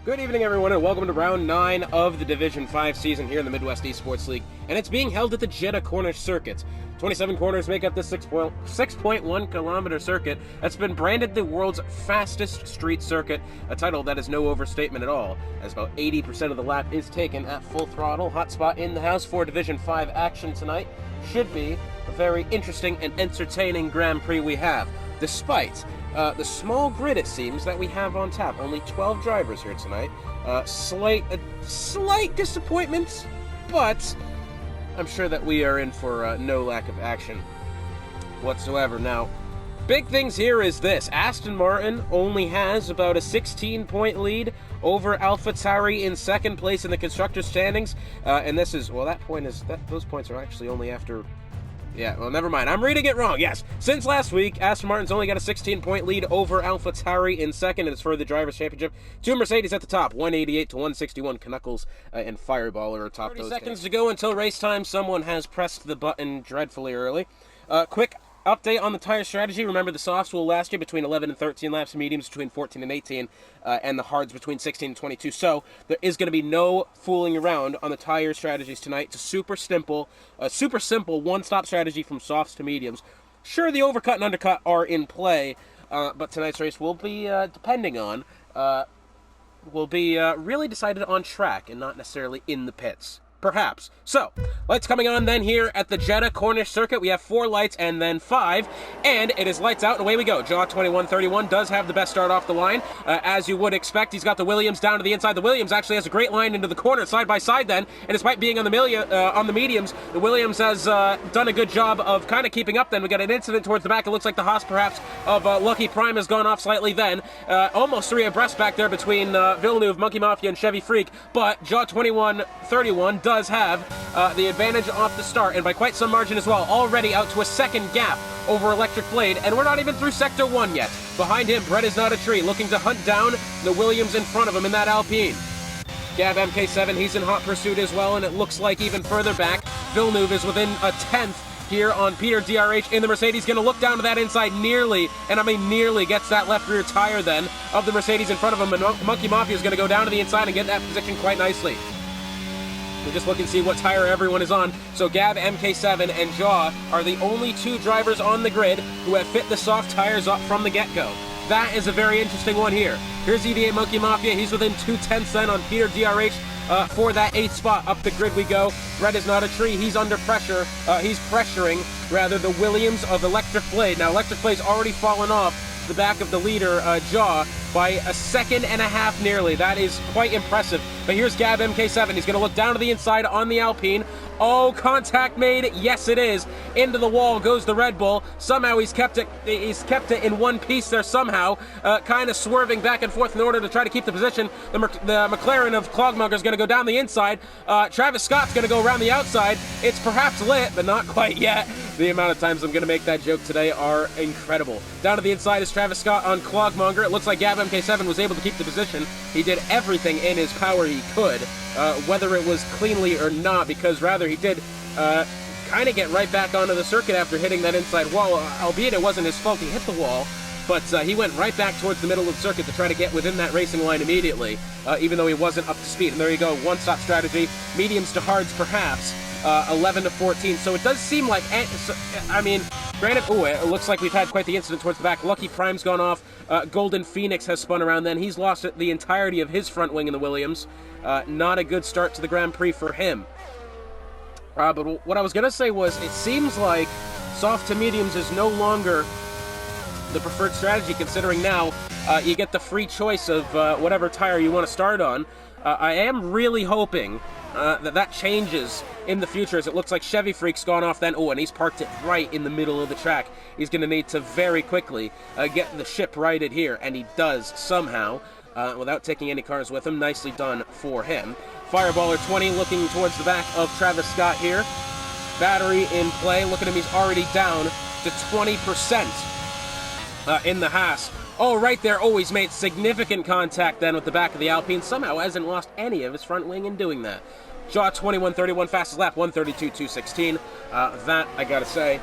Good evening, everyone, and welcome to round 9 of the Division 5 season here in the Midwest Esports League, and it's being held at the Jeddah Cornish Circuit. 27 corners make up this 6.1 kilometer circuit that's been branded the world's fastest street circuit, a title that is no overstatement at all, as about 80% of the lap is taken at full throttle. Hotspot in the house for Division 5 action tonight. Should be a very interesting and entertaining Grand Prix we have, despite the small grid, it seems, that we have on tap. Only 12 drivers here tonight. Slight disappointment, but I'm sure that we are in for no lack of action whatsoever. Now, big things here is this. Aston Martin only has about a 16-point lead over AlphaTauri in second place in the constructors' standings. And this is, well, those points are actually only after... Yeah, well, never mind. I'm reading it wrong. Yes. Since last week, Aston Martin's only got a 16-point lead over AlphaTauri in second, and it's for the Drivers' Championship. Two Mercedes at the top, 188 to 161. Knuckles and Fireballer are atop those. 30 seconds to go until race time. Someone has pressed the button dreadfully early. Quick update on the tire strategy. Remember, the softs will last you between 11 and 13 laps, mediums between 14 and 18, and the hards between 16 and 22. So there is going to be no fooling around on the tire strategies tonight. It's a super simple one-stop strategy from softs to mediums. Sure, the overcut and undercut are in play, but tonight's race will be really decided on track and not necessarily in the pits. Perhaps. So, lights coming on then here at the Jeddah Cornish Circuit. We have 4 lights and then 5, and it is lights out and away we go. Jaw 2131 does have the best start off the line, as you would expect. He's got the Williams down to the inside. The Williams actually has a great line into the corner side by side then, and despite being on the mediums, the Williams has done a good job of kind of keeping up then. We got an incident towards the back. It looks like the Haas perhaps of Lucky Prime has gone off slightly then. Almost 3 abreast back there between Villeneuve, Monkey Mafia, and Chevy Freak, but Jaw 2131 does have the advantage off the start, and by quite some margin as well, already out to a second gap over Electric Blade, and we're not even through Sector 1 yet. Behind him, Brett is not a tree, looking to hunt down the Williams in front of him in that Alpine. Gav MK7, he's in hot pursuit as well, and it looks like even further back, Villeneuve is within a 10th here on Peter DRH in the Mercedes, going to look down to that inside nearly, and I mean nearly, gets that left rear tire then of the Mercedes in front of him, and Monkey Mafia is going to go down to the inside and get that position quite nicely. We'll just look and see what tire everyone is on. So Gab, MK7, and Jaw are the only 2 drivers on the grid who have fit the soft tires up from the get-go. That is a very interesting one here. Here's EDA Monkey Mafia. He's within 2/10 then on Peter DRH for that 8th spot. Up the grid we go. Red is not a tree. He's under pressure. He's pressuring, rather, the Williams of Electric Blade. Now, Electric Blade's already fallen off the back of the leader, Jaw, by a second and a half nearly. That is quite impressive. But here's Gab MK7. He's going to look down to the inside on the Alpine. Oh, contact made. Yes, it is. Into the wall goes the Red Bull. Somehow he's kept it in one piece there somehow, kind of swerving back and forth in order to try to keep the position. The McLaren of Clogmonger is going to go down the inside. Travis Scott's going to go around the outside. It's perhaps lit, but not quite yet. The amount of times I'm going to make that joke today are incredible. Down to the inside is Travis Scott on Clogmonger. It looks like Gab MK7 was able to keep the position. He did everything in his power he could, whether it was cleanly or not, because rather he did kind of get right back onto the circuit after hitting that inside wall, albeit it wasn't his fault he hit the wall, but he went right back towards the middle of the circuit to try to get within that racing line immediately, even though he wasn't up to speed. And there you go, one-stop strategy, mediums to hards perhaps, 11 to 14. So it does seem like, I mean, granted, it looks like we've had quite the incident towards the back. Lucky Prime's gone off. Golden Phoenix has spun around then. He's lost the entirety of his front wing in the Williams. Not a good start to the Grand Prix for him. But what I was going to say was, it seems like soft to mediums is no longer the preferred strategy, considering now you get the free choice of whatever tire you want to start on. I am really hoping that changes in the future, as it looks like Chevy Freak's gone off then. Oh, and he's parked it right in the middle of the track. He's going to need to very quickly get the ship righted here, and he does somehow, without taking any cars with him. Nicely done for him. Fireballer 20 looking towards the back of Travis Scott here. Battery in play. Look at him, he's already down to 20% in the Haas. Oh, right there. Oh, he's made significant contact then with the back of the Alpine. Somehow hasn't lost any of his front wing in doing that. Jaw 21.31, fastest lap 132.216. That, I gotta say,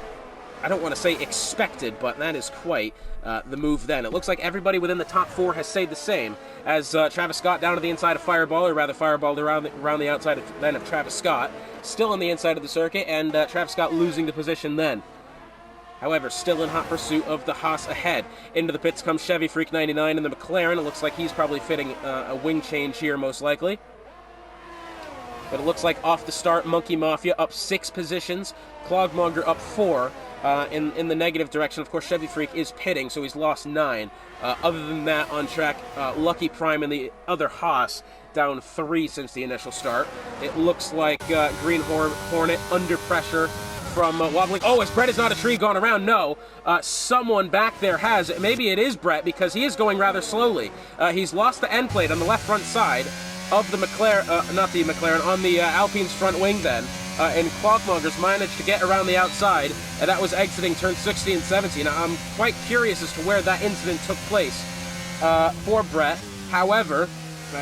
I don't want to say expected, but that is quite the move then. It looks like everybody within the top 4 has stayed the same, as Travis Scott down to the inside of Fireball, or rather Fireball around the outside of Travis Scott, still on the inside of the circuit, and Travis Scott losing the position then. However, still in hot pursuit of the Haas ahead. Into the pits comes Chevy Freak 99 and the McLaren. It looks like he's probably fitting a wing change here, most likely. But it looks like off the start, Monkey Mafia up 6 positions, Clogmonger up 4 in the negative direction. Of course, Chevy Freak is pitting, so he's lost 9. Other than that, on track, Lucky Prime and the other Haas down 3 since the initial start. It looks like Green Hornet under pressure from wobbling. Oh, is Brett is not a tree gone around? No. Someone back there has. Maybe it is Brett, because he is going rather slowly. He's lost the end plate on the left front side of the McLaren, not the McLaren, on the Alpine's front wing then. And Clogmonger's managed to get around the outside, and that was exiting turn 60 and 70. Now, I'm quite curious as to where that incident took place for Brett. However,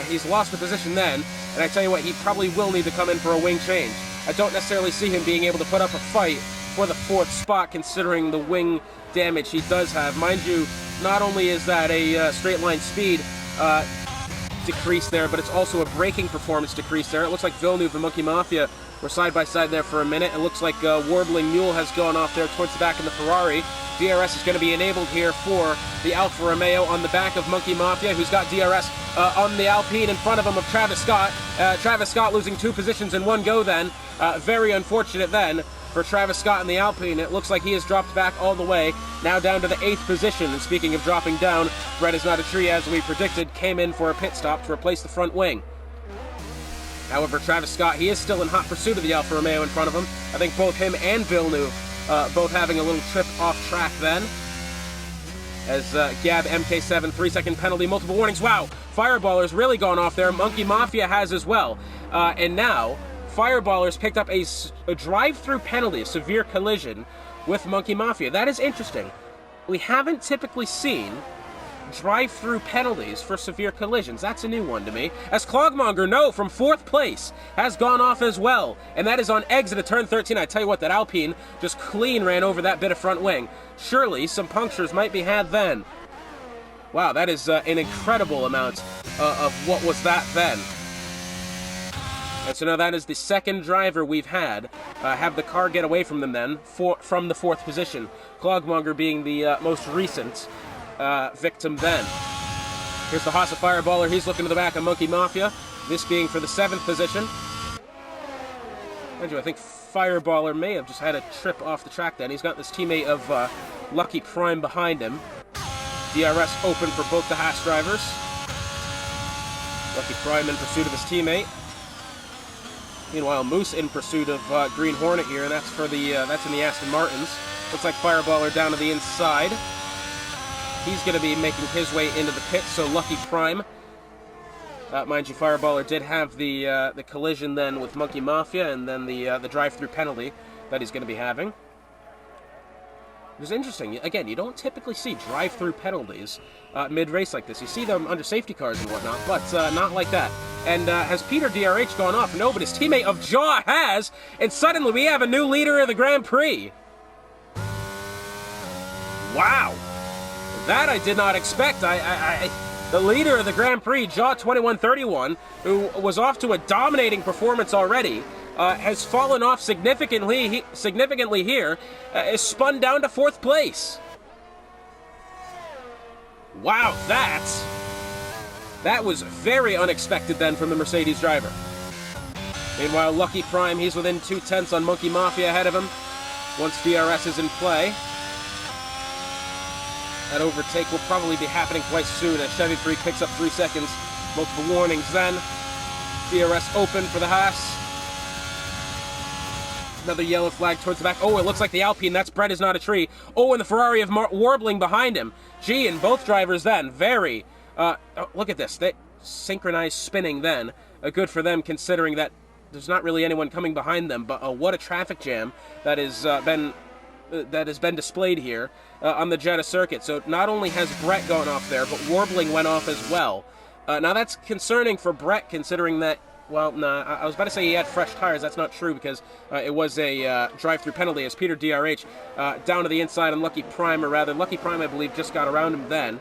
he's lost the position then, and I tell you what, he probably will need to come in for a wing change. I don't necessarily see him being able to put up a fight for the 4th spot, considering the wing damage he does have. Mind you, not only is that a straight line speed decrease there, but it's also a braking performance decrease there. It looks like Villeneuve and Monkey Mafia were side by side there for a minute. It looks like Warbling Mule has gone off there towards the back of the Ferrari. DRS is going to be enabled here for the Alfa Romeo on the back of Monkey Mafia, who's got DRS on the Alpine in front of him of Travis Scott. Travis Scott losing 2 positions in one go then. Very unfortunate then for Travis Scott in the Alpine. It looks like he has dropped back all the way, now down to the 8th position. And speaking of dropping down, Brett is not a tree, as we predicted, came in for a pit stop to replace the front wing. However, Travis Scott, he is still in hot pursuit of the Alfa Romeo in front of him. I think both him and Villeneuve both having a little trip off track then. As Gab MK7, 3-second penalty, multiple warnings. Wow, Fireballers really gone off there. Monkey Mafia has as well. And now, Fireballers picked up a drive-through penalty, a severe collision with Monkey Mafia. That is interesting. We haven't typically seen drive-through penalties for severe collisions. That's a new one to me. As Clogmonger, no, from 4th place, has gone off as well. And that is on exit of turn 13. I tell you what, that Alpine just clean ran over that bit of front wing. Surely some punctures might be had then. Wow, that is an incredible amount of what was that then. And so now that is the 2nd driver we've had have the car get away from them then, from the 4th position. Clogmonger being the most recent victim then. Here's the Haas of Fireballer. He's looking to the back of Monkey Mafia. This being for the 7th position. Mind you, I think Fireballer may have just had a trip off the track then. He's got this teammate of Lucky Prime behind him. DRS open for both the Haas drivers. Lucky Prime in pursuit of his teammate. Meanwhile, Moose in pursuit of Green Hornet here, and that's for the that's in the Aston Martins. Looks like Fireballer down to the inside. He's going to be making his way into the pit, so Lucky Prime. Mind you, Fireballer did have the collision then with Monkey Mafia, and then the drive-through penalty that he's going to be having. It was interesting. Again, you don't typically see drive-through penalties mid-race like this. You see them under safety cars and whatnot, but not like that. And has Peter DRH gone off? No, but his teammate of Jaw has, and suddenly we have a new leader of the Grand Prix. Wow. That I did not expect. The leader of the Grand Prix, Jaw 2131, who was off to a dominating performance already, has fallen off significantly here, is spun down to 4th place. Wow, that was very unexpected then from the Mercedes driver. Meanwhile, Lucky Prime, he's within 2/10 on Monkey Mafia ahead of him once DRS is in play. That overtake will probably be happening quite soon as Chevy Freak picks up 3 seconds. Multiple warnings then. DRS open for the Haas. Another yellow flag towards the back. Oh, it looks like the Alpine. That's Brett is not a tree. Oh, and the Ferrari of Warbling behind him. Gee, and both drivers then. Very. Oh, look at this. They synchronized spinning then. Good for them considering that there's not really anyone coming behind them. But what a traffic jam that has been displayed here on the Jeddah circuit. So not only has Brett gone off there, but Warbling went off as well. Now that's concerning for Brett, considering that Well, nah, I was about to say he had fresh tires. That's not true because it was a drive-through penalty as Peter DRH down to the inside on Lucky Prime, or rather, Lucky Prime, I believe, just got around him then.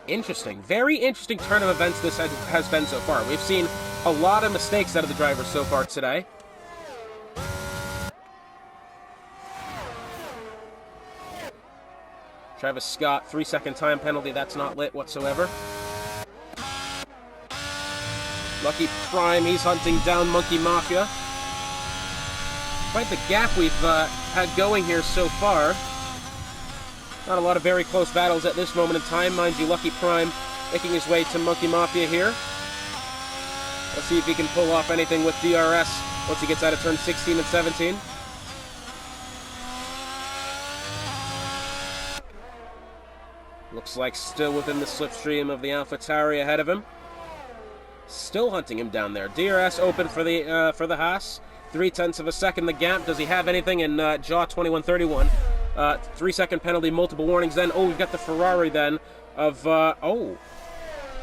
Interesting. Very interesting turn of events this has been so far. We've seen a lot of mistakes out of the drivers so far today. Travis Scott, 3-second time penalty. That's not lit whatsoever. Lucky Prime, he's hunting down Monkey Mafia. Quite the gap we've had going here so far. Not a lot of very close battles at this moment in time. Mind you, Lucky Prime making his way to Monkey Mafia here. Let's see if he can pull off anything with DRS once he gets out of turn 16 and 17. Looks like still within the slipstream of the AlphaTauri ahead of him. Still hunting him down there. DRS open for the Haas. 0.3 of a second the gap. Does he have anything in Jaw 21.31? 3-second penalty, multiple warnings then. Oh, we've got the Ferrari then of, oh.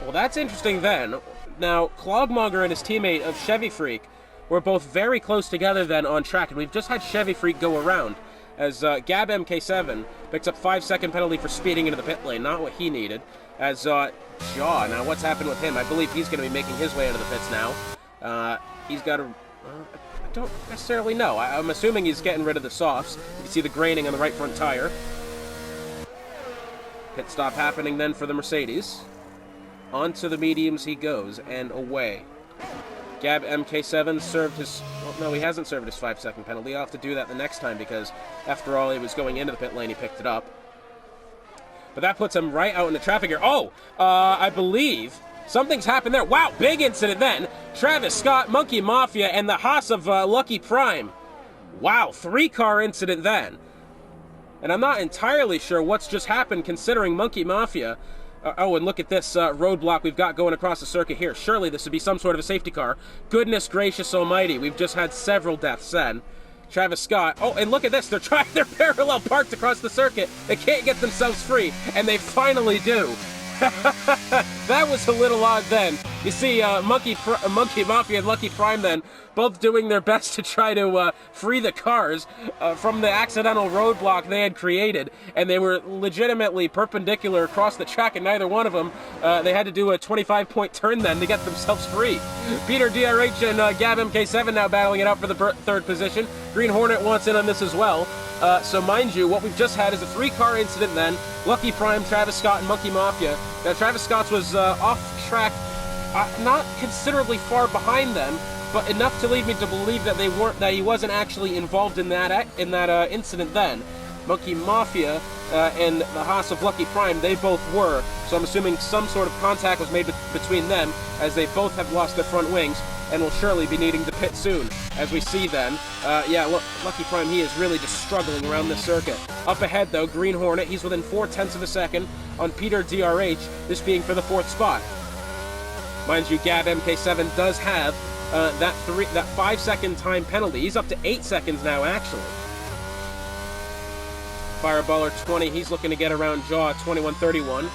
Well, that's interesting then. Now, Clogmonger and his teammate of Chevy Freak were both very close together then on track, and we've just had Chevy Freak go around as Gab MK7 picks up 5-second penalty for speeding into the pit lane. Not what he needed. As Jaw, now what's happened with him? I believe he's going to be making his way into the pits now. He's got a... I don't necessarily know. I'm assuming he's getting rid of the softs. You can see the graining on the right front tire. Pit stop happening then for the Mercedes. Onto the mediums he goes, and away. Gab MK7 served his... Well, no, he hasn't served his 5-second penalty. He'll have to do that the next time because, after all, he was going into the pit lane. He picked it up. But that puts him right out in the traffic here. Oh! I believe... something's happened there. Wow, big incident then. Travis Scott, Monkey Mafia, and the Haas of Lucky Prime. Wow, 3-car incident then. And I'm not entirely sure what's just happened considering Monkey Mafia. Oh, and look at this roadblock we've got going across the circuit here. Surely this would be some sort of a safety car. Goodness gracious almighty, we've just had several deaths then. Travis Scott. Oh, and look at this. They're parallel parked across the circuit. They can't get themselves free, and they finally do. That was a little odd then. You see, Monkey Mafia and Lucky Prime then both doing their best to try to free the cars from the accidental roadblock they had created, and they were legitimately perpendicular across the track, and neither one of them, they had to do a 25-point turn then to get themselves free. Peter DRH and Gab MK7 now battling it out for the third position. Green Hornet wants in on this as well. So mind you, what we've just had is a 3-car incident then. Lucky Prime, Travis Scott, and Monkey Mafia. Now, Travis Scott's was off track, not considerably far behind them, but enough to lead me to believe that that he wasn't actually involved in that incident then. Monkey Mafia and the Haas of Lucky Prime, they both were. So I'm assuming some sort of contact was made between them, as they both have lost their front wings and will surely be needing to pit soon, as we see then. Yeah, Lucky Prime, he is really just struggling around this circuit. Up ahead, though, Green Hornet, he's within 0.4 of a second on Peter DRH, this being for the 4th spot. Mind you, Gab MK7 does have that 5-second time penalty. He's up to 8 seconds now, actually. Fireballer 20, he's looking to get around Jaw 21.31.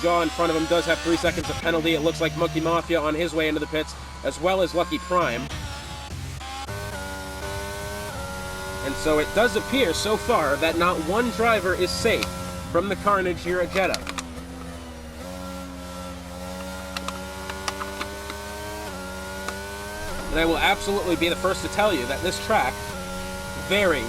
Jaw in front of him does have 3 seconds of penalty. It looks like Monkey Mafia on his way into the pits, as well as Lucky Prime. And so it does appear so far that not one driver is safe from the carnage here at Jeddah. And I will absolutely be the first to tell you that this track, very,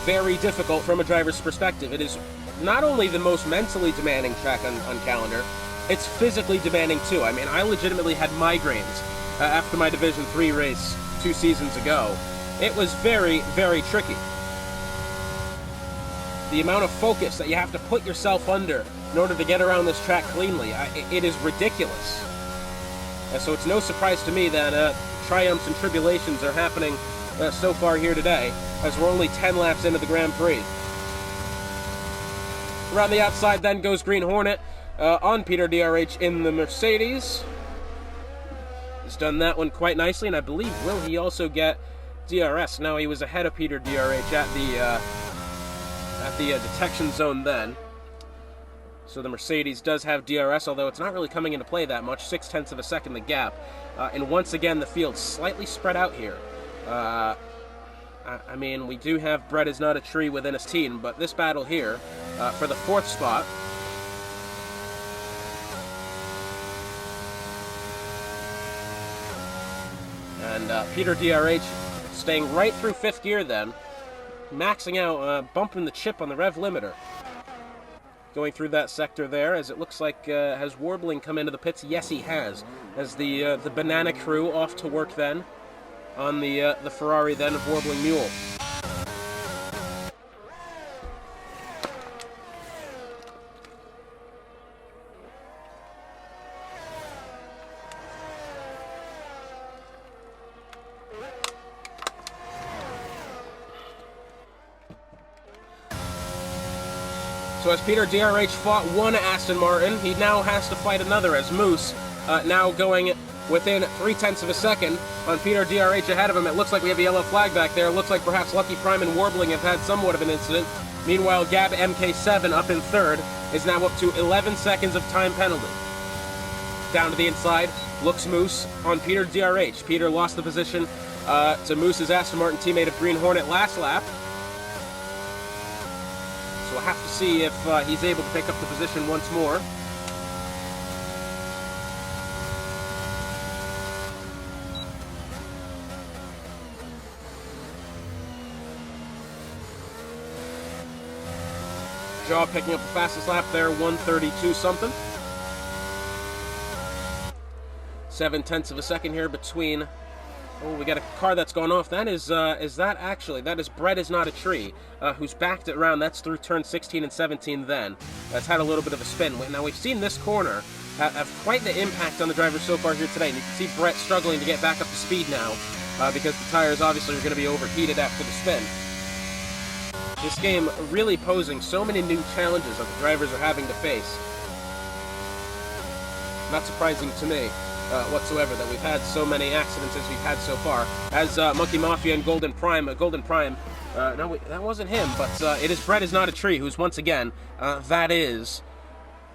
very difficult from a driver's perspective. It is not only the most mentally demanding track on calendar, it's physically demanding too. I mean, I legitimately had migraines after my Division 3 race 2 seasons ago. It was very, very tricky. The amount of focus that you have to put yourself under in order to get around this track cleanly, it is ridiculous. And so it's no surprise to me that triumphs and tribulations are happening so far here today, as we're only 10 laps into the Grand Prix. Around the outside then goes Green Hornet on Peter DRH in the Mercedes. He's done that one quite nicely, and I believe, will he also get DRS? No, he was ahead of Peter DRH at the detection zone then. So the Mercedes does have DRS, although it's not really coming into play that much. 0.6 of a second the gap. And once again, the field slightly spread out here. I mean, we do have Bread is not a tree within his team, but this battle here for the 4th spot. And Peter DRH staying right through 5th gear then, maxing out, bumping the chip on the rev limiter. Going through that sector there, as it looks like, has Warbling come into the pits? Yes, he has. As the Banana crew off to work then on the Ferrari then of Warbling Mule. So as Peter DRH fought one Aston Martin, he now has to fight another, as Moose now going within 0.3 of a second on Peter DRH ahead of him. It looks like we have a yellow flag back there. It looks like perhaps Lucky Prime and Warbling have had somewhat of an incident. Meanwhile, Gab MK7 up in 3rd is now up to 11 seconds of time penalty. Down to the inside, looks Moose on Peter DRH. Peter lost the position to Moose's Aston Martin teammate of Green Hornet last lap. So we'll have to see if he's able to pick up the position once more. Jaw picking up the fastest lap there, 1:32 something. 0.7 of a second here between. Oh, we got a car that's gone off. That is that actually? That is Bread is not a tree, who's backed it around. That's through turn 16 and 17 then. That's had a little bit of a spin. Now, we've seen this corner have quite the impact on the drivers so far here today. And you can see Brett struggling to get back up to speed now, because the tires obviously are going to be overheated after the spin. This game really posing so many new challenges that the drivers are having to face. Not surprising to me. Whatsoever that we've had so many accidents as we've had so far. As Monkey Mafia and Golden Prime, no, that wasn't him, but it is Bread is not a tree, who's once again, that is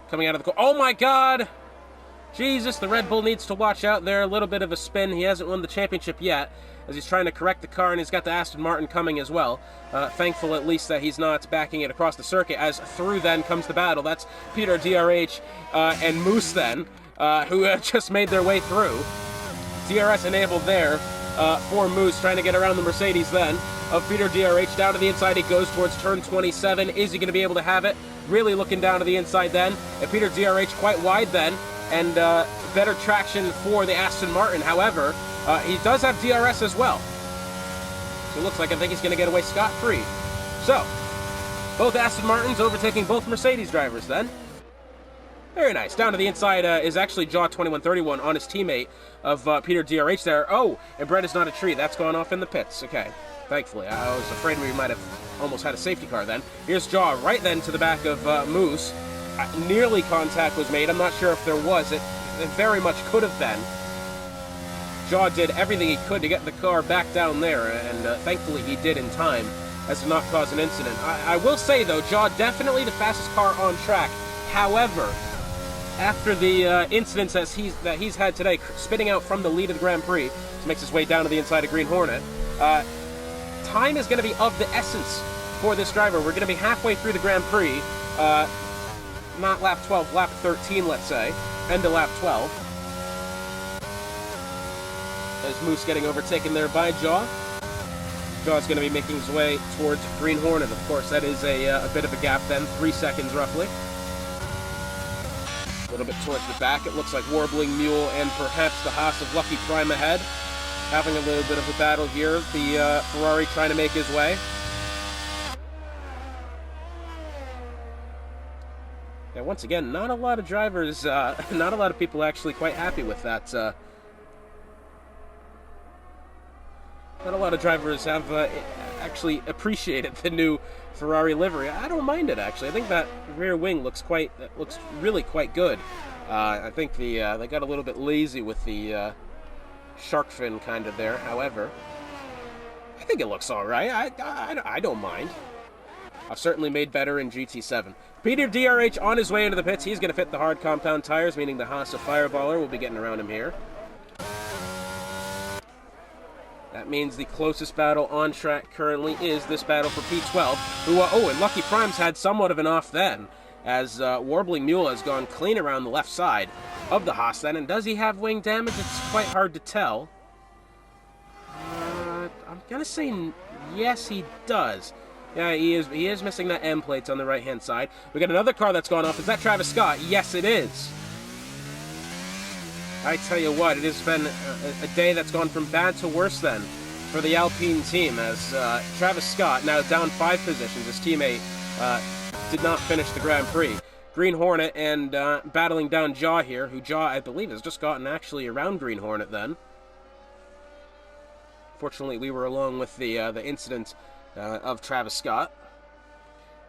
coming out of the car. Oh my God! Jesus, the Red Bull needs to watch out there. A little bit of a spin. He hasn't won the championship yet, as he's trying to correct the car, and he's got the Aston Martin coming as well. Thankful at least that he's not backing it across the circuit, as through then comes the battle. That's Peter DRH and Moose then. Who just made their way through. DRS enabled there for Moose, trying to get around the Mercedes then of Peter DRH. Down to the inside he goes towards turn 27. Is he going to be able to have it? Really looking down to the inside then. And Peter DRH quite wide then, and better traction for the Aston Martin. However, he does have DRS as well. So it looks like I think he's going to get away scot-free. So, both Aston Martins overtaking both Mercedes drivers then. Very nice. Down to the inside is actually Jaw 2131 on his teammate of Peter DRH there. Oh, and Brett is not a tree. That's gone off in the pits. Okay, thankfully. I was afraid we might have almost had a safety car then. Here's Jaw right then to the back of Moose. Nearly contact was made. I'm not sure if there was. It very much could have been. Jaw did everything he could to get the car back down there, and thankfully he did in time as to not cause an incident. I will say, though, Jaw definitely the fastest car on track. However, after the incidents that he's had today, spitting out from the lead of the Grand Prix, makes his way down to the inside of Green Hornet, time is going to be of the essence for this driver. We're going to be halfway through the Grand Prix, not lap 12, lap 13, let's say, end of lap 12. As Moose getting overtaken there by Jaw. Jaw's going to be making his way towards Green Hornet. Of course, that is a bit of a gap then, 3 seconds roughly. A little bit towards the back, it looks like Warbling Mule and perhaps the Haas of Lucky Prime ahead. Having a little bit of a battle here. The Ferrari trying to make his way. Yeah, once again, not a lot of drivers, not a lot of people actually quite happy with that. Not a lot of drivers have actually appreciated the new Ferrari livery. I don't mind it, actually. I think that rear wing looks really quite good. I think they got a little bit lazy with the shark fin kind of there. However, I think it looks all right. I don't mind. I've certainly made better in GT7. Peter DRH on his way into the pits. He's going to fit the hard compound tires, meaning the Haas of Fireballer will be getting around him here. That means the closest battle on track currently is this battle for P12, who, and Lucky Prime's had somewhat of an off then, as Warbling Mule has gone clean around the left side of the Haas then, and does he have wing damage? It's quite hard to tell. I'm going to say yes, he does. Yeah, he is missing that M plates on the right-hand side. We got another car that's gone off. Is that Travis Scott? Yes, it is. I tell you what, it has been a day that's gone from bad to worse then for the Alpine team, as Travis Scott, now down 5 positions, his teammate did not finish the Grand Prix. Green Hornet and battling down Jaw here, who Jaw, I believe, has just gotten actually around Green Hornet then. Fortunately, we were along with the incident of Travis Scott.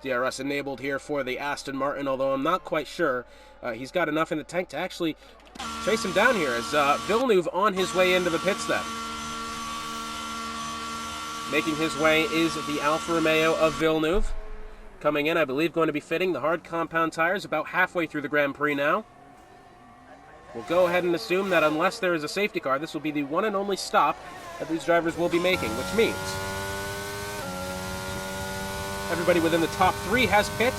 DRS enabled here for the Aston Martin, although I'm not quite sure he's got enough in the tank to actually chase him down here, as Villeneuve on his way into the pits then. Making his way is the Alfa Romeo of Villeneuve. Coming in, I believe, going to be fitting the hard compound tires about halfway through the Grand Prix now. We'll go ahead and assume that unless there is a safety car, this will be the one and only stop that these drivers will be making, which means everybody within the top 3 has pit.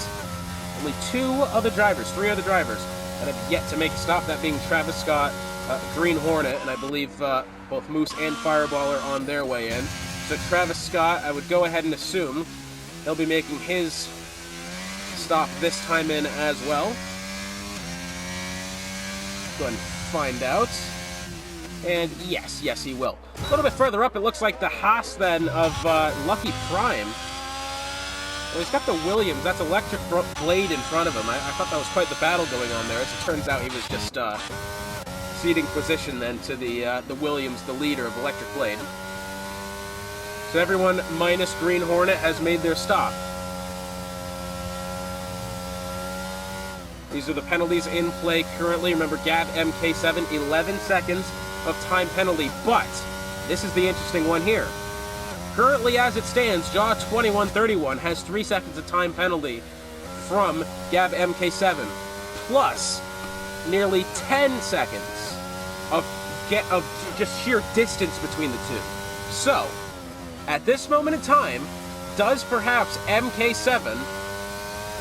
Only 3 other drivers that have yet to make a stop, that being Travis Scott, Green Hornet, and I believe both Moose and Fireballer on their way in. So Travis Scott, I would go ahead and assume he'll be making his stop this time in as well. Go ahead and find out. And yes, he will. A little bit further up, it looks like the Haas then of Lucky Prime. Well, he's got the Williams. That's Electric Blade in front of him. I thought that was quite the battle going on there. As it turns out, he was just ceding position then to the Williams, the leader of Electric Blade. So everyone minus Green Hornet has made their stop. These are the penalties in play currently. Remember, Gab MK7, 11 seconds of time penalty. But this is the interesting one here. Currently, as it stands, Jaw 2131 has 3 seconds of time penalty from Gab MK7, plus nearly 10 seconds of just sheer distance between the two. So, at this moment in time, does perhaps MK7,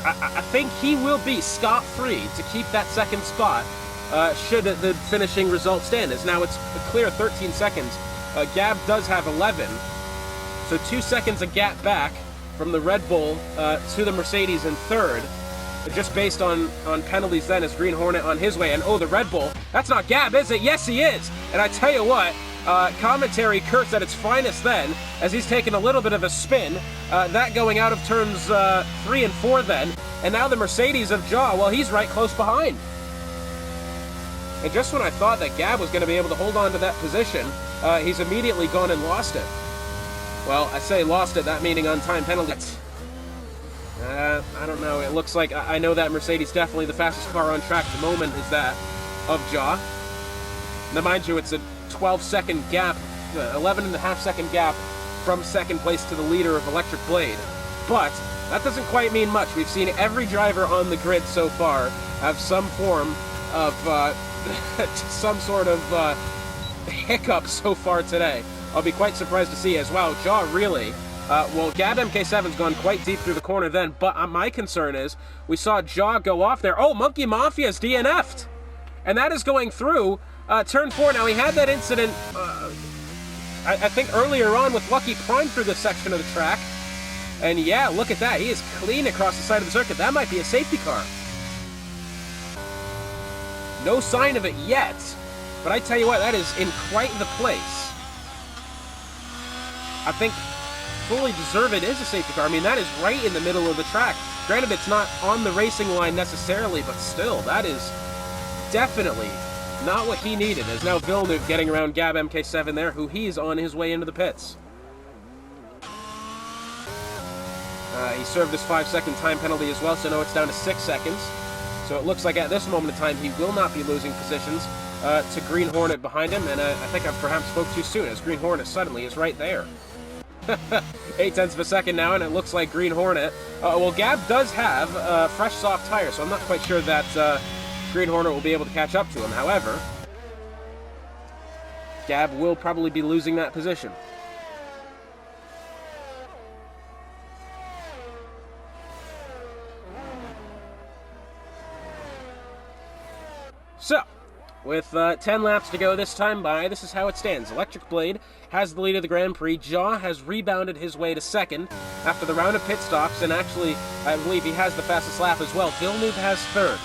I think he will be scot-free to keep that second spot should the finishing result stand. As now it's a clear 13 seconds. Gab does have 11. So 2 seconds a gap back from the Red Bull to the Mercedes in third, just based on penalties then, as Green Hornet on his way. And the Red Bull, that's not Gab, is it? Yes, he is. And I tell you what, commentary cursed at its finest then, as he's taken a little bit of a spin, that going out of turns 3 and 4 then. And now the Mercedes of Jaw, well, he's right close behind. And just when I thought that Gab was going to be able to hold on to that position, he's immediately gone and lost it. Well, I say lost it, that meaning on time penalty. I don't know. It looks like, I know that Mercedes definitely the fastest car on track at the moment is that of Jaw. Now, mind you, it's a 12-second gap, 11.5-second gap from second place to the leader of Electric Blade. But that doesn't quite mean much. We've seen every driver on the grid so far have some form of, some sort of hiccup so far today. I'll be quite surprised to see as well. Jaw really, well, Gab MK7's gone quite deep through the corner then, but my concern is we saw Jaw go off there. Oh, Monkey Mafia's DNF'd. And that is going through turn 4. Now, he had that incident, I think, earlier on with Lucky Prime through this section of the track. And yeah, look at that. He is clean across the side of the circuit. That might be a safety car. No sign of it yet, but I tell you what, that is in quite the place. I think fully deserved it is a safety car. I mean, that is right in the middle of the track. Granted, it's not on the racing line necessarily, but still, that is definitely not what he needed. As now Villeneuve getting around Gab MK7 there, who he's on his way into the pits. He served his 5-second time penalty as well, so now it's down to 6 seconds. So it looks like at this moment in time, he will not be losing positions to Green Hornet behind him, and I think I perhaps spoke too soon, as Green Hornet suddenly is right there. 8/10 of a second now, and it looks like Green Hornet. Well, Gab does have fresh soft tires, so I'm not quite sure that Green Hornet will be able to catch up to him. However, Gab will probably be losing that position. So, with 10 laps to go this time by, this is how it stands. Electric Blade has the lead of the Grand Prix. Jaw has rebounded his way to second after the round of pit stops, and actually, I believe he has the fastest lap as well. Villeneuve has third.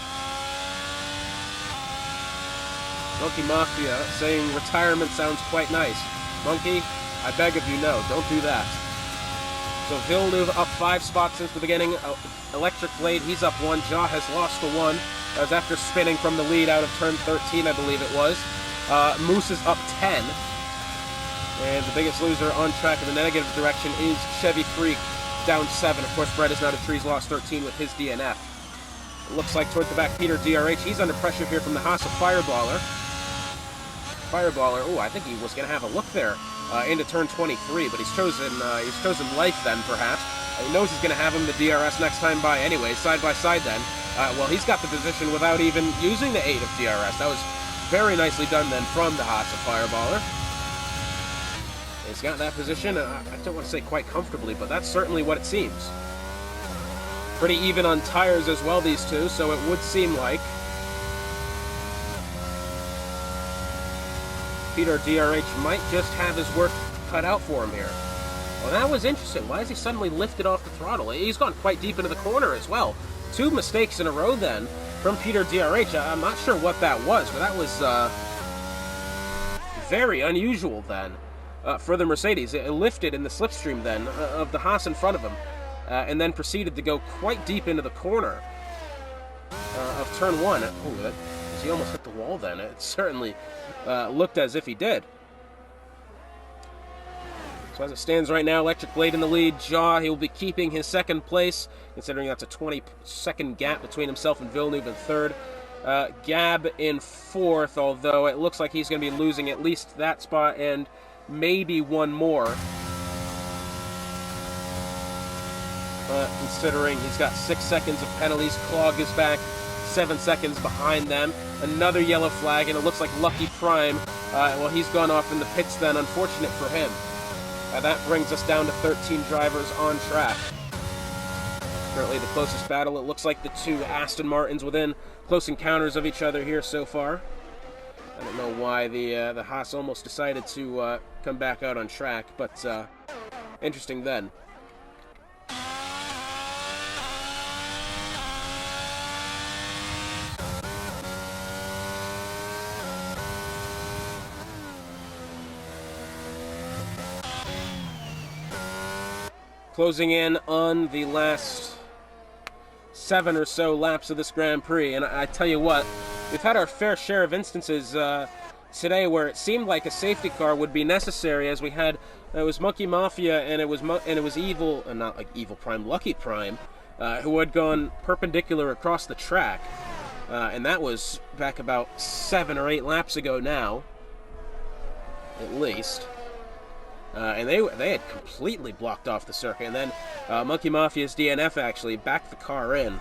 Monkey Mafia saying retirement sounds quite nice. Monkey, I beg of you, no, don't do that. So Villeneuve up 5 spots since the beginning. Electric Blade, he's up 1. Jaw has lost the 1. That was after spinning from the lead out of turn 13, I believe it was. Moose is up 10. And the biggest loser on track in the negative direction is Chevy Freak, down 7. Of course, Brett is not a trees, lost 13 with his DNF. It looks like towards the back, Peter DRH, he's under pressure here from the Haas of Fireballer. Oh, I think he was going to have a look there into turn 23, but he's chosen life then, perhaps. He knows he's going to have him the DRS next time by anyway, side by side then. Well, he's got the position without even using the 8 of DRS. That was very nicely done then from the Haas of Fireballer. He's got that position, I don't want to say quite comfortably, but that's certainly what it seems. Pretty even on tires as well, these two, so it would seem like Peter DRH might just have his work cut out for him here. Well, that was interesting. Why has he suddenly lifted off the throttle? He's gone quite deep into the corner as well. 2 mistakes in a row then from Peter DRH. I'm not sure what that was, but that was very unusual then for the Mercedes. It lifted in the slipstream then of the Haas in front of him and then proceeded to go quite deep into the corner of turn 1. Oh, he almost hit the wall then. It certainly looked as if he did. So as it stands right now, Electric Blade in the lead. Jaw, he will be keeping his second place, considering that's a 20-second gap between himself and Villeneuve in third. Gab in fourth, although it looks like he's going to be losing at least that spot and maybe one more. Considering he's got 6 seconds of penalties, Clog is back 7 seconds behind them. Another yellow flag, and it looks like Lucky Prime, well, he's gone off in the pits then, unfortunate for him. That brings us down to 13 drivers on track. Currently the closest battle, it looks like the 2 Aston Martins within close encounters of each other here so far. I don't know why the Haas almost decided to come back out on track, but interesting then. Closing in on the last 7 or so laps of this Grand Prix, and I tell you what, we've had our fair share of instances today where it seemed like a safety car would be necessary, as we had it was Monkey Mafia and it was Evil, not like Evil Prime, Lucky Prime, who had gone perpendicular across the track, and that was back about 7 or 8 laps ago now, at least. And they had completely blocked off the circuit, and then Monkey Mafia's DNF actually backed the car in,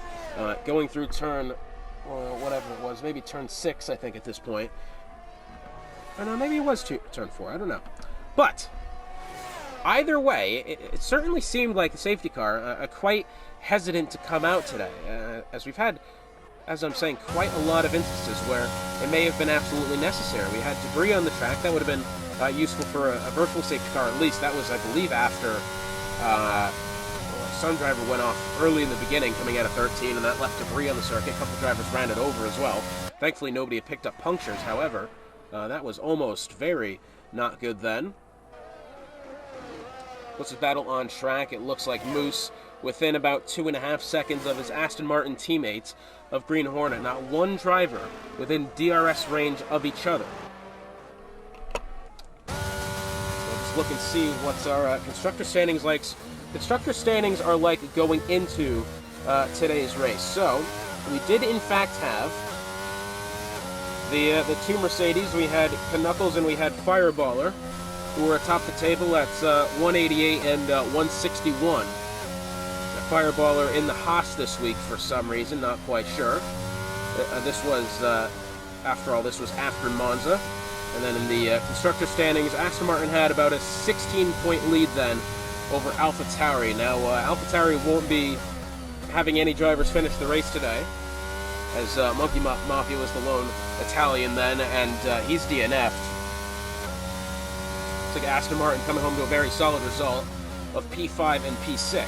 going through turn, whatever it was, maybe turn 6, I think, at this point. Or no, maybe it was turn 4, I don't know. But, either way, it certainly seemed like the safety car quite hesitant to come out today, as we've had, as I'm saying, quite a lot of instances where it may have been absolutely necessary. We had debris on the track that would have been useful for a virtual safety car, at least. That was, I believe, after some driver went off early in the beginning, coming out of 13, and that left debris on the circuit. A couple drivers ran it over as well. Thankfully, nobody had picked up punctures, however. That was almost very not good then. Closest battle on track, it looks like Moose, within about 2.5 seconds of his Aston Martin teammates of Green Hornet. Not one driver within DRS range of each other. Look and see what's our constructor standings like. Constructor standings are like going into today's race. So we did in fact have the 2 Mercedes. We had Knuckles and we had Fireballer. who are atop the table at 188 and 161. A Fireballer in the Haas this week for some reason, not quite sure. This was, after all, this was after Monza. And then in the constructor standings, Aston Martin had about a 16-point lead then over AlphaTauri. Now, AlphaTauri won't be having any drivers finish the race today, as Monkey Mafia was the lone Italian then, and he's DNF'd. Looks like Aston Martin coming home to a very solid result of P5 and P6.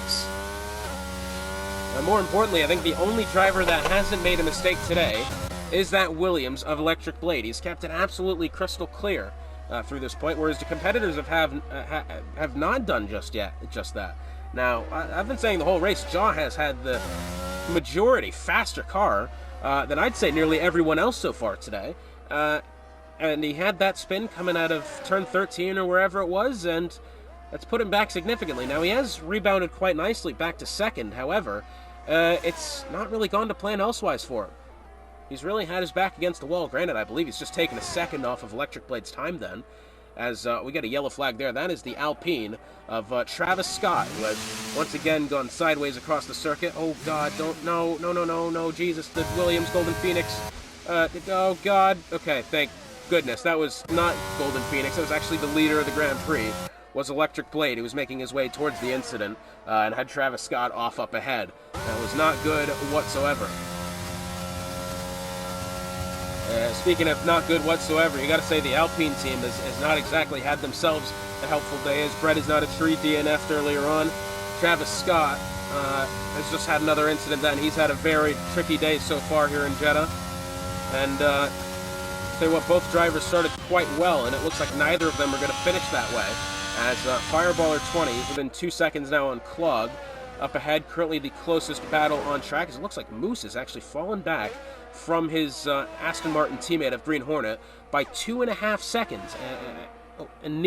And more importantly, I think the only driver that hasn't made a mistake today is that Williams of Electric Blade. He's kept it absolutely crystal clear through this point, whereas the competitors have not done just that. Now, I've been saying the whole race, Jaw has had the majority faster car than I'd say nearly everyone else so far today. And he had that spin coming out of turn 13 or wherever it was, and that's put him back significantly. Now, he has rebounded quite nicely back to second. However, it's not really gone to plan elsewise for him. He's really had his back against the wall. Granted, I believe he's just taken a second off of Electric Blade's time then, as we got a yellow flag there. That is the Alpine of Travis Scott, who has once again gone sideways across the circuit. Oh, God, no, Jesus, the Williams Golden Phoenix. Oh, God. Okay, thank goodness. That was not Golden Phoenix. That was actually the leader of the Grand Prix, was Electric Blade. He was making his way towards the incident and had Travis Scott off up ahead. That was not good whatsoever. Speaking of not good whatsoever, you got to say the Alpine team has not exactly had themselves a helpful day, as Brett is not a tree DNF'd earlier on. Travis Scott has just had another incident then. He's had a very tricky day so far here in Jeddah. And tell you what, both drivers started quite well, and it looks like neither of them are going to finish that way. As Fireballer 20 is within 2 seconds now on Clog. Up ahead, currently the closest battle on track, as it looks like Moose has actually fallen back from his Aston Martin teammate of Green Hornet by 2.5 seconds. And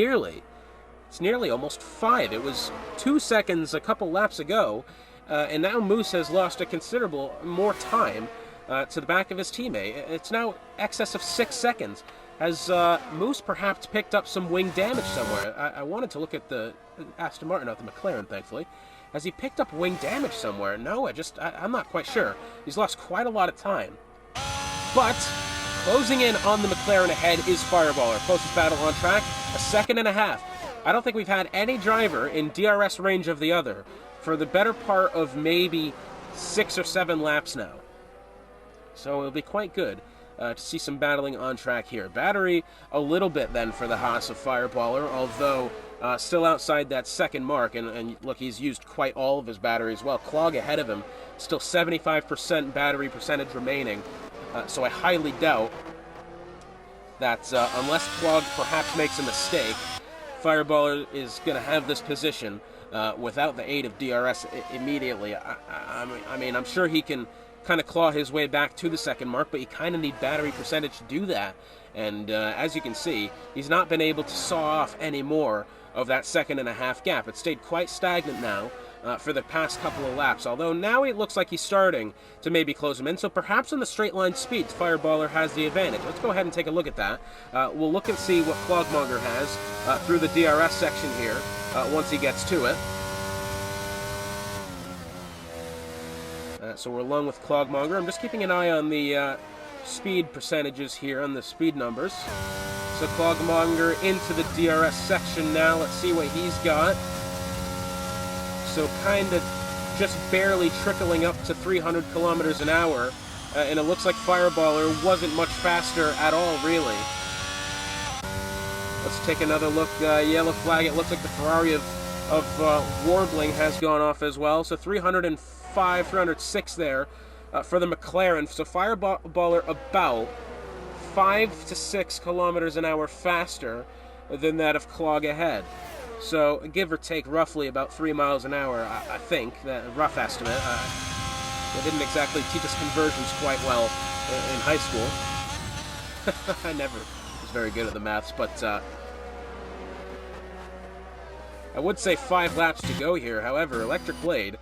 it's nearly almost 5. It was 2 seconds a couple laps ago, and now Moose has lost a considerable more time to the back of his teammate. It's now excess of 6 seconds. Has Moose perhaps picked up some wing damage somewhere? I wanted to look at the Aston Martin, not the McLaren, thankfully. Has he picked up wing damage somewhere? No, I'm not quite sure. He's lost quite a lot of time. But closing in on the McLaren ahead is Fireballer. Closest battle on track, 1.5 seconds. I don't think we've had any driver in DRS range of the other for the better part of maybe 6 or 7 laps now. So it'll be quite good to see some battling on track here. Battery a little bit then for the Haas of Fireballer, although still outside that second mark. And look, he's used quite all of his battery as well. Clog ahead of him, still 75% battery percentage remaining. So I highly doubt that unless Clog perhaps makes a mistake, Fireballer is going to have this position without the aid of DRS immediately. I mean, I'm sure he can kind of claw his way back to the second mark, but you kind of need battery percentage to do that. And as you can see, he's not been able to saw off any more of that 1.5 seconds gap. It stayed quite stagnant now for the past couple of laps, although now it looks like he's starting to maybe close him in, so perhaps in the straight line speed, Fireballer has the advantage. Let's go ahead and take a look at that. We'll look and see what Clogmonger has through the DRS section here once he gets to it. So we're along with Clogmonger. I'm just keeping an eye on the speed percentages here, on the speed numbers. So Clogmonger into the DRS section now. Let's see what he's got. So kind of just barely trickling up to 300 kilometers an hour. And it looks like Fireballer wasn't much faster at all, really. Let's take another look. Yellow flag. It looks like the Ferrari of Warbling has gone off as well. So 305, 306 there for the McLaren. So Fireballer about 5 to 6 kilometers an hour faster than that of Clog ahead. So give or take roughly about 3 miles an hour, I think, that rough estimate. They didn't exactly teach us conversions quite well in high school. I never was very good at the maths, but I would say 5 laps to go here. However, Electric Blade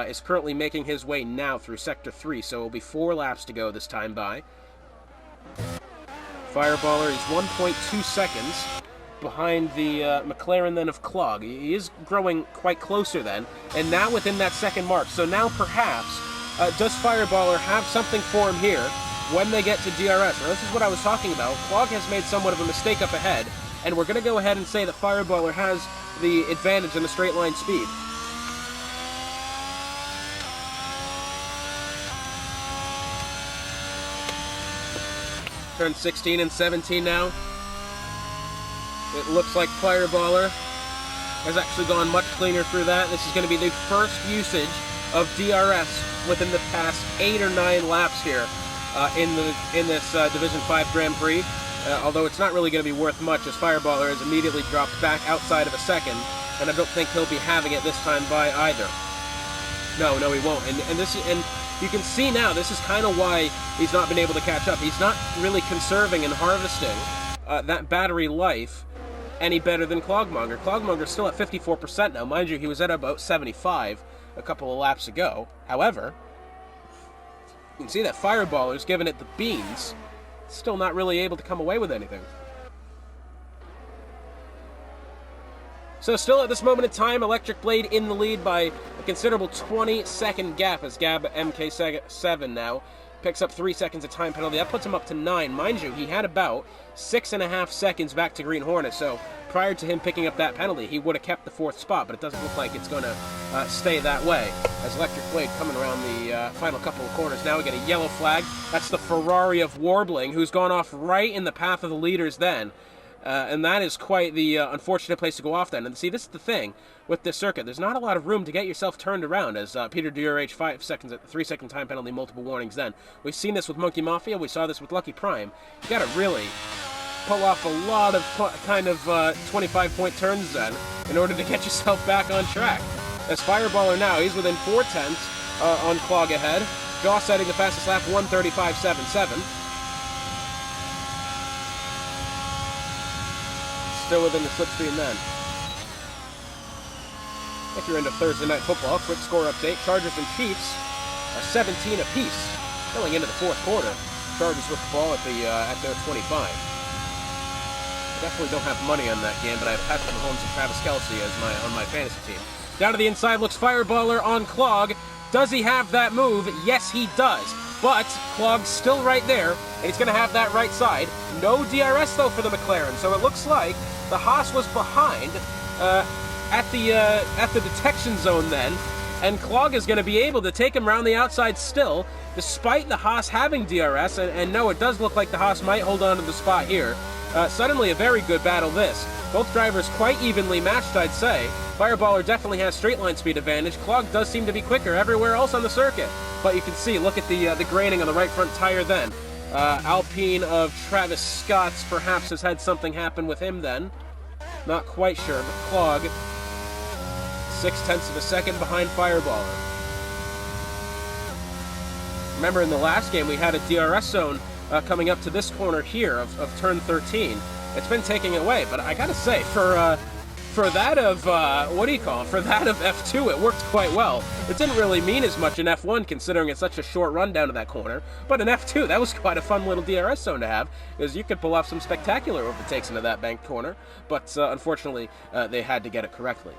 is currently making his way now through Sector 3, so it will be 4 laps to go this time by. Fireballer is 1.2 seconds behind the McLaren then of Clog. He is growing quite closer then, and now within that second mark. So now perhaps, does Fireballer have something for him here when they get to DRS? Now this is what I was talking about. Clog has made somewhat of a mistake up ahead, and we're going to go ahead and say that Fireballer has the advantage in the straight line speed. Turn 16 and 17 now. It looks like Fireballer has actually gone much cleaner through that. This is going to be the first usage of DRS within the past 8 or 9 laps here in this Division 5 Grand Prix. Although it's not really going to be worth much, as Fireballer has immediately dropped back outside of a second, and I don't think he'll be having it this time by either. No, he won't. And you can see now, this is kind of why he's not been able to catch up. He's not really conserving and harvesting that battery life any better than Clogmonger. Clogmonger's still at 54% now. Mind you, he was at about 75 a couple of laps ago. However, you can see that Fireballer's giving it the beans. Still not really able to come away with anything. So still at this moment in time, Electric Blade in the lead by a considerable 20-second gap as Gab MK7 now picks up 3 seconds of time penalty. That puts him up to 9. Mind you, he had about 6.5 seconds back to Green Hornet, so prior to him picking up that penalty, he would have kept the 4th spot, but it doesn't look like it's going to stay that way. As Electric Blade coming around the final couple of corners. Now we get a yellow flag. That's the Ferrari of Warbling, who's gone off right in the path of the leaders then. And that is quite the unfortunate place to go off then. And see, this is the thing with this circuit. There's not a lot of room to get yourself turned around, as Peter DRH 3-second time penalty, multiple warnings then. We've seen this with Monkey Mafia. We saw this with Lucky Prime. You got to really pull off a lot of kind of 25-point turns then in order to get yourself back on track. As Fireballer now, he's within 4/10 on Clog ahead. Jaw setting the fastest lap, 1:35.77. Still within the slipstream then. If you're into Thursday Night Football, quick score update. Chargers and Chiefs are 17 apiece going into the 4th quarter. Chargers with the ball at their 25. I definitely don't have money on that game, but I have Patrick Mahomes and Travis Kelce as on my fantasy team. Down to the inside looks Fireballer on Clog. Does he have that move? Yes, he does. But Clog's still right there, and he's going to have that right side. No DRS, though, for the McLaren, so it looks like the Haas was behind at the detection zone then, and Clog is going to be able to take him around the outside still, despite the Haas having DRS, and no, it does look like the Haas might hold on to the spot here. Suddenly a very good battle this. Both drivers quite evenly matched, I'd say. Fireballer definitely has straight line speed advantage. Clog does seem to be quicker everywhere else on the circuit. But you can see, look at the graining on the right front tire then. Alpine of Travis Scott's perhaps has had something happen with him then. Not quite sure, but Clog, 0.6 of a second behind Fireballer. Remember in the last game we had a DRS zone coming up to this corner here of turn 13. It's been taking it away, but I gotta say, for that of, for that of F2, it worked quite well. It didn't really mean as much in F1, considering it's such a short run down to that corner, but in F2, that was quite a fun little DRS zone to have, because you could pull off some spectacular overtakes into that banked corner, but unfortunately, they had to get it correctly.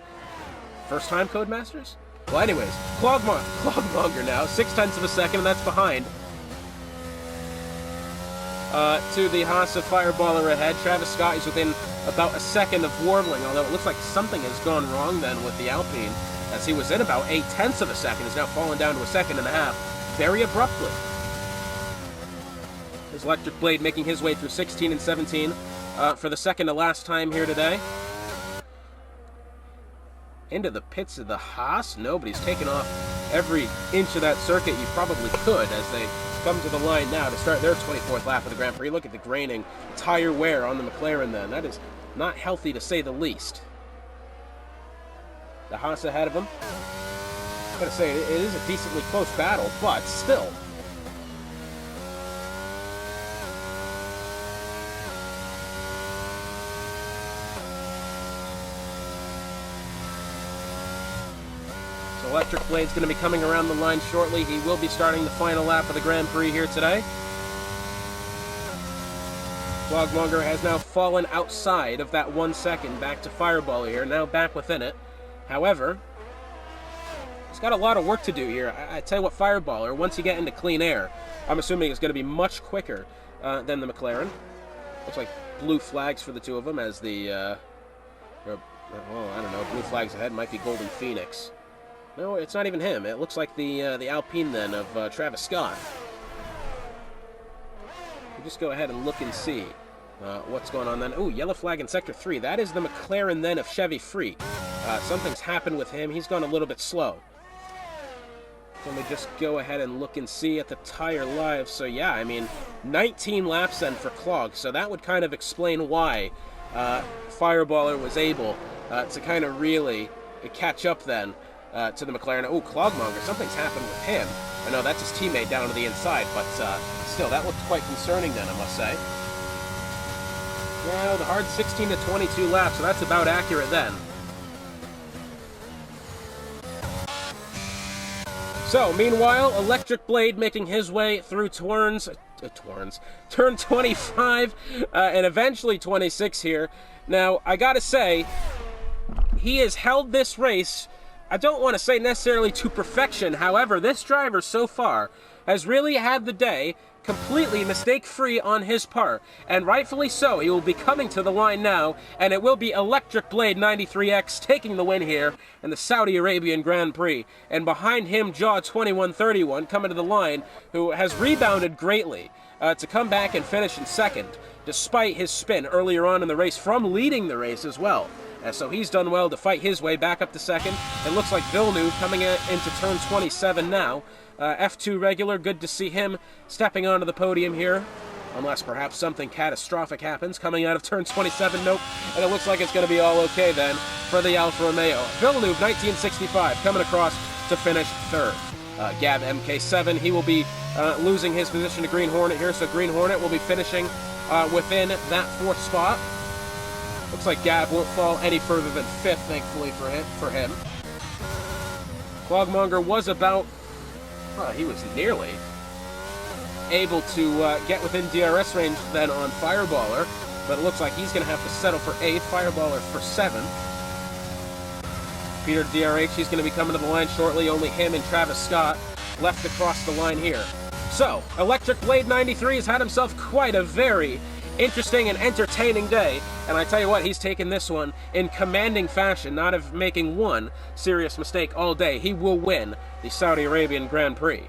First time, Codemasters? Well, anyways, Clogmonger now, 0.6 of a second, and that's behind. To the Haas of Fireballer ahead. Travis Scott is within about a second of Warbling, although it looks like something has gone wrong then with the Alpine, as he was in about 0.8 of a second, is now fallen down to 1.5 seconds, very abruptly. There's Electric Blade making his way through 16 and 17 for the second to last time here today. Into the pits of the Haas. Nobody's taken off every inch of that circuit you probably could as they come to the line now to start their 24th lap of the Grand Prix. Look at the graining tire wear on the McLaren then. That is not healthy to say the least. The Haas ahead of him. I'm going to say it is a decently close battle, but still. Electric Blade's going to be coming around the line shortly. He will be starting the final lap of the Grand Prix here today. Clogmonger has now fallen outside of that 1 second back to Fireballer here, now back within it. However, he's got a lot of work to do here. I tell you what, Fireballer, once you get into clean air, I'm assuming it's going to be much quicker than the McLaren. Looks like blue flags for the two of them as the, I don't know, blue flags ahead might be Golden Phoenix. No, it's not even him. It looks like the Alpine then of Travis Scott. We'll just go ahead and look and see what's going on then. Oh, yellow flag in Sector 3. That is the McLaren then of Chevy Freak. Something's happened with him. He's gone a little bit slow. Let me just go ahead and look and see at the tire live. So yeah, I mean, 19 laps then for Clog. So that would kind of explain why Fireballer was able to kind of really catch up then to the McLaren. Oh, Clogmonger, something's happened with him. I know that's his teammate down to the inside, but still, that looked quite concerning then, I must say. Yeah, the hard 16 to 22 laps, so that's about accurate then. So, meanwhile, Electric Blade making his way through turn 25 and eventually 26 here. Now, I gotta say, he has held this race, I don't want to say necessarily to perfection. However, this driver so far has really had the day completely mistake-free on his part, and rightfully so. He will be coming to the line now, and it will be Electric Blade 93X taking the win here in the Saudi Arabian Grand Prix. And behind him, Jaw 2131 coming to the line, who has rebounded greatly to come back and finish in second, despite his spin earlier on in the race from leading the race as well. So he's done well to fight his way back up to second. It looks like Villeneuve coming into turn 27 now. F2 regular, good to see him stepping onto the podium here. Unless perhaps something catastrophic happens coming out of turn 27. Nope. And it looks like it's going to be all okay then for the Alfa Romeo. Villeneuve, 1965, coming across to finish third. Gab MK7, he will be losing his position to Green Hornet here. So Green Hornet will be finishing within that fourth spot. Looks like Gab won't fall any further than fifth, thankfully for him. Clogmonger was about, he was nearly able to get within DRS range then on Fireballer, but it looks like he's going to have to settle for 8th, Fireballer for 7th. Peter DRH, he's going to be coming to the line shortly, only him and Travis Scott left to cross the line here. So, Electric Blade 93 has had himself quite a very interesting and entertaining day, and I tell you what, he's taken this one in commanding fashion, not of making one serious mistake all day. He will win the Saudi Arabian Grand Prix.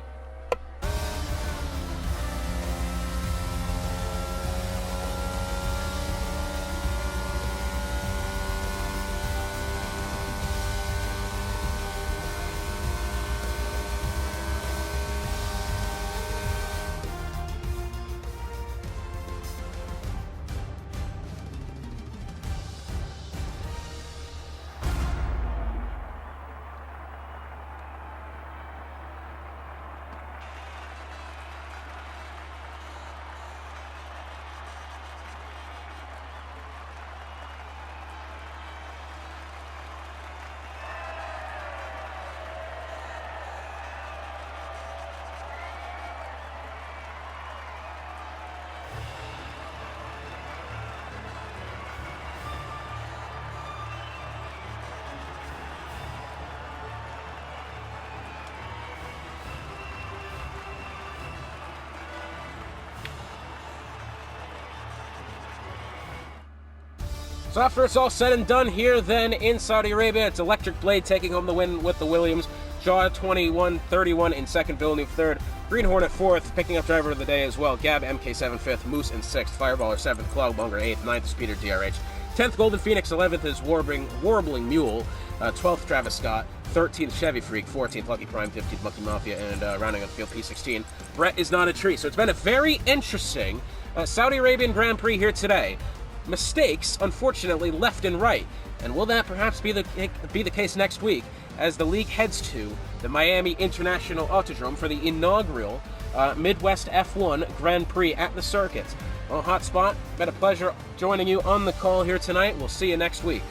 So after it's all said and done here then in Saudi Arabia, it's Electric Blade taking home the win with the Williams. Jaw 21-31 in second, Villeneuve third, Green Hornet fourth, picking up driver of the day as well. Gab MK7 fifth, Moose in sixth, Fireballer seventh, Clogmonger eighth, ninth is Peter DRH. 10th Golden Phoenix, 11th is Warbling Mule, 12th Travis Scott, 13th Chevy Freak, 14th Lucky Prime, 15th Monkey Mafia, and rounding out the field P16, Brett is not a tree. So it's been a very interesting Saudi Arabian Grand Prix here today. Mistakes, unfortunately, left and right. And will that perhaps be the case next week as the league heads to the Miami International Autodrome for the inaugural Midwest F1 Grand Prix at the circuit? Well, Hotspot, been a pleasure joining you on the call here tonight. We'll see you next week.